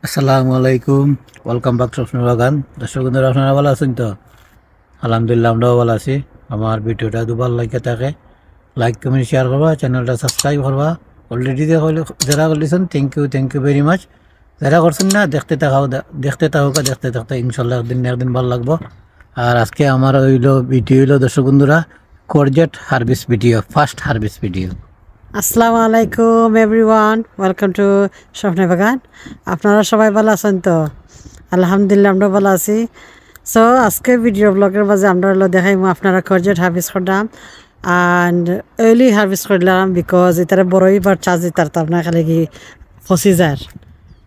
আসসালামু আলাইকুম, welcome back to স্বপ্নের বাগান। দর্শক বন্ধুরা, আপনারা ভালো আছেন তো? আলহামদুলিল্লাহ, আমরাও ভালো আছি। আমার ভিডিওটা যদি ভালো লাগে থাকে লাইক কমেন্ট শেয়ার করবা, চ্যানেলটা সাবস্ক্রাইব করবা। অলরেডি যারা করলেছেন থ্যাংক ইউ ভেরি মাচ। যারা করছেন না, দেখতে থাকতে ইনশাল্লাহ একদিন ভালো লাগবো। আর আজকে আমার ভিডিও হইলো দর্শক বন্ধুরা courgette harvest video, first harvest video. আসসালামু আলাইকুম এভরিওয়ান, ওয়েলকাম টু স্বপ্নের বাগান। আপনারা সবাই ভালো আছেন তো? আলহামদুলিল্লাহ, আমরা ভালো আছি। সো আজকে ভিডিও ব্লগের মাঝে আমরা দেখাইমু আপনারা করজেট হারভেস্ট করলাম অ্যান্ড আর্লি হারভেস্ট করলাম বিকজ এটারে বড়ই বার চার্জ দিতাম না, খালি কি ফসি যায়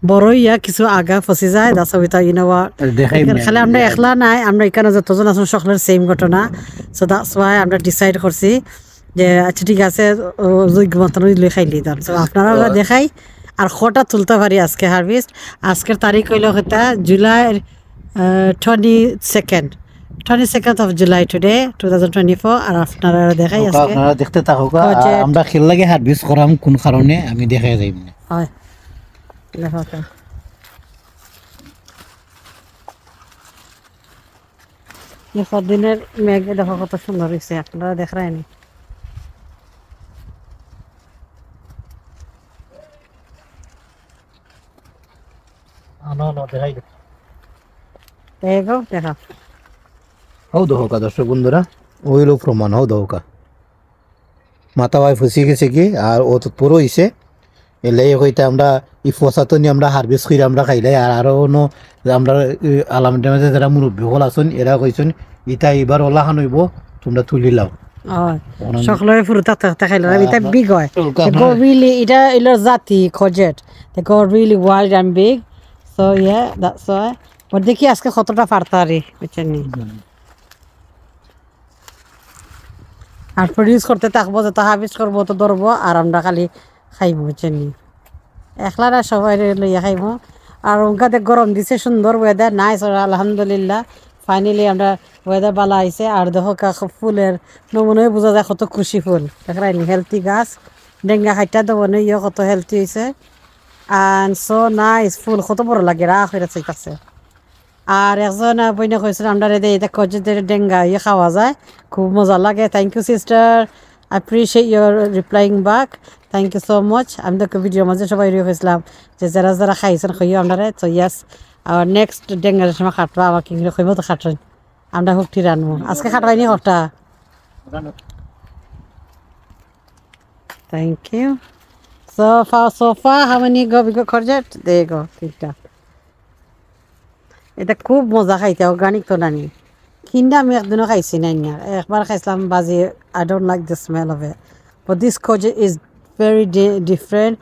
বড়ই কিছু আগা ফসি যায়। দাস খালি আমরা একলা নাই, আমরা এখানে যতজন আছেন সকলের সেম ঘটনা। সো দ্যাটস ওয়াই আমরা ডিসাইড করছি যে আচ্ছা ঠিক আছে যোগ্য মতন লই খাইলি দাম। সো আপনারা দেখাই আর খটা তুলতে পারি আজকে হারভেস্ট। আজকের তারিখ হইল হইতা July 22nd of July today 2024। আর আপনারা দেখাই আজকে আপনারা দেখতে থাকুক। আমরা খেল লাগে হারভেস্ট করাম কোন কারণে আমি দেখাই যাই। হয় লেখা দিনের মেঘ দেখো কত সুন্দর হয়েছে, আপনারা দেখায়নি? দেখা হও দোকা দর্শক বন্ধুরা, ওইল প্রমাণ হও দোকা মাথা ভাই ফুসি গেছে কি আর ও তো পুরো হইছে। এলে হইতে আমরা ই ফসাতো নিয়ে আমরা হারভেস্ট করে আমরা খাইলে। আর আরও আমরা আলামদের মাঝে যারা মুরব্বী হল আছেন এরা কইছেন ইটা এবার ওলা খান হইব, তোমরা তুলি লাও। সকলের ফুরুতা থাকতে খাইলাম। এটা বিগ হয়, রিয়েলি এটা এলো জাতি খজেট, দেখো really wild and big. So yeah that's why but দেখি আজকে কতটা পারতারি বুঝছেন নি। আর প্রডিউস করতে থাকবো, যত হারভেস্ট করবো তো ধরবো আর আমরা খালি খাইব বুঝছেন নি। একলা না, সবাই লইয়া খাইব। আর ওখানে গরম দিছে, সুন্দর ওয়েদার, নাইস আলহামদুলিল্লাহ। ফাইনালি আমরা ওয়েদার ভালো আইছে। আর দেখো ফুলের নমুনায় বোঝা যায় কত খুশি ফুল। দেখাইনি হেলথি গাছ, ডেঙ্গা খাইটা দেবো ইয়ে কত হেলথি হয়েছে। অ্যান্ড সো নাইস, ফুল কত বড় লাগে রাখ হয়ে চাইতেছে। আর একজন বইনে কইছিল আমরা এটা কজেটের ডেঙ্গা ইয়ে খাওয়া যায়, খুব মজা লাগে। Thank you sister, appreciate your replying back, thank you so much. আমি তো ভিডিওর মাঝে সবাই হয়েছিলাম যে যারা যারা খাইছেন খাইও আপনারা। তো ইয়াস, আর নেক্সট ডেঙ্গার সময় খাটবা আমাকে খাইব তো খাটেন, আমরা হুকটি রানবো আজকে খাটবাইনি কটা। Thank you. সোফা how many go we go courgette? There you go, তিনটা। এটা খুব মজা খাইতে, অর্গানিক তো নানি কিনটা আমি একদিনও খাইছি না, একবার খাইছিলাম বাজি। I don't like the smell of it, but this courgette is very different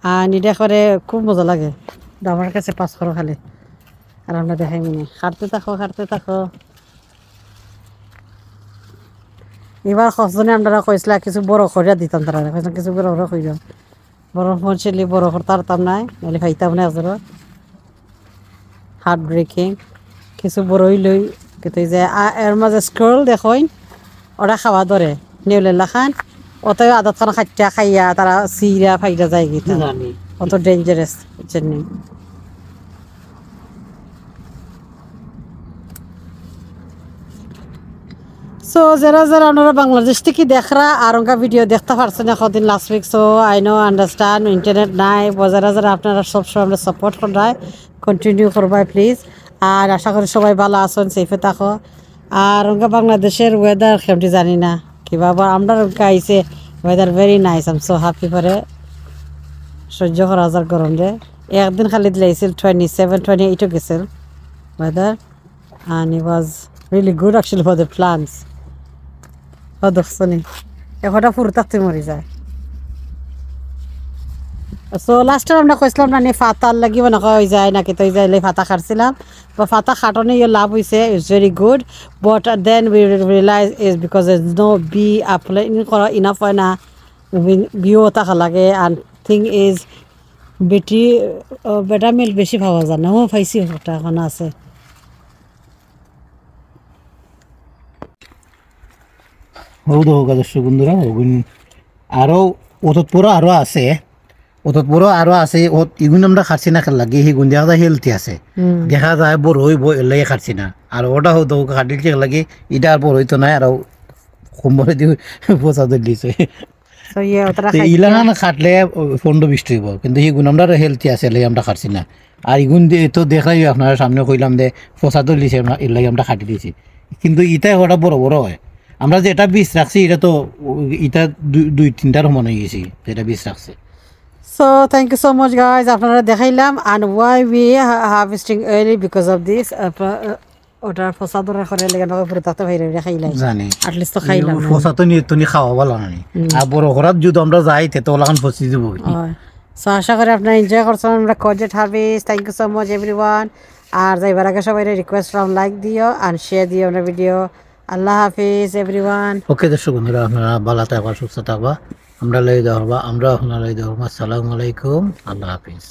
and এটা করে খুব মজা লাগে। আমার কাছে পাস করো খালি আর আমরা দেখাই মিনি খাটতে থাকো। এবার খসজনে আমরা কইসলা কিছু বড় করিয়া দিতাম, তারা কইসলাম কিছু বড় কইর বড় ফোন ছিলি বড় করতাম নাই, নাহলে খাইতাম না। একজোর হার্ট ব্রেকিং কিছু বড়ই লই কিন্তু যে এর মাঝে স্ক্রল দেখইন ওরা খাওয়া ধরে নেউলেলা খান অতএব আদত খান খাইটা খাইয়া তারা সিরা ফাইরা যায় গিয়ে অত ডেঞ্জারাস বুঝছেন। সো যারা আপনারা বাংলাদেশ থেকে দেখরা আর ওঙ্কা ভিডিও দেখতে পারছেন কদিন last week. So I know understand internet নাই, যারা আপনারা সবসময় আমরা সাপোর্ট করাই কন্টিনিউ করবাই প্লিজ। আর আশা করি সবাই ভালো আছেন, সেফে থাকো। আর ওঙ্কা বাংলাদেশের ওয়েদার কেমটি জানি না কিভাবে, আমরা ওঙ্কা আইসে ওয়েদার ভেরি নাইস। আম সো হ্যাপি করে সহ্য করা যার গরম রে। একদিন খালি দিলাইছিল 27-28 গেছিল weather and it was really good actually for the plants. দেখছনি একটা ফুল থাকতে মরি যায়। সো লাস্টে আমরা কইছিলাম না ফাতার লাগিব না হয়ে যায় নাকি, তো যাইলে ফাতা খাটছিলাম বা ফাতা খাটনে ইয়ে লাভ হয়েছে, it's very good. But then we realise is because no be আপলে করা ইনাফ হয় না, বিও থাকা লাগে। অ্যান্ড থিং ইজ বেটা মিল বেশি পাওয়া যায় না, ও পাইছি ওটা এখন আছে। দর্শক বন্ধুরা আরও অতৎপরও আরও আছে ইগুন আমরা খাচ্ছি না লাগে সিগুন দেখা যায় হেলথি আছে দেখা যায় বড় হইব এর লাগে খাচ্ছি না আর ওটা হতো খাটিল লাগে এটা আর বড় হইতো নাই আর কোমরে দিয়ে পচা দিছে So yeah, ওটা ইলান খাটলে 15-20 হইব কিন্তু সিগুন আমরা হেলথি আছে এর লাগে আমরা খাচ্ছি না আর ইগুন তো দেখাই আপনার সামনে কইলাম যে পচা দিছে এর লাগে আমরা খাটি দিয়েছি কিন্তু ইটা ওটা বড় বড় হয় আমরা যেটা বীজ রাখছি এটা তো এটা 2-3টার সমান হয়ে গেছি যেটা বীজ রাখছে So thank you so much guys. আপনারা দেখাইলাম and why we harvesting early because of this. ওটার ফসাদরা করে লেগে নয় পুরো তাতে ভাইরে দেখাইলাই জানি at least তো খাইলাম ফসা তো নিয়ে তুমি খাওয়া ভালো না আর বড় ঘরাত যদি আমরা যাই তো ওলাখান ফসি দিব সো আশা করি আপনারা এনজয় করছেন আমরা courgette harvest thank you so much everyone আর যাইবার আগে সবাই রিকোয়েস্ট ফ্রম লাইক দিও আর শেয়ার দিও আমরা ভিডিও আল্লাহ হাফিজ এভরিওয়ান ওকে দর্শক বন্ধুরা আপনারা ভালো থাকবা সুস্থ থাকবা আমরা লই দেওয়া হবা আমরা আপনারা লই দেওয়া আসসালামু আলাইকুম আল্লাহ হাফিজ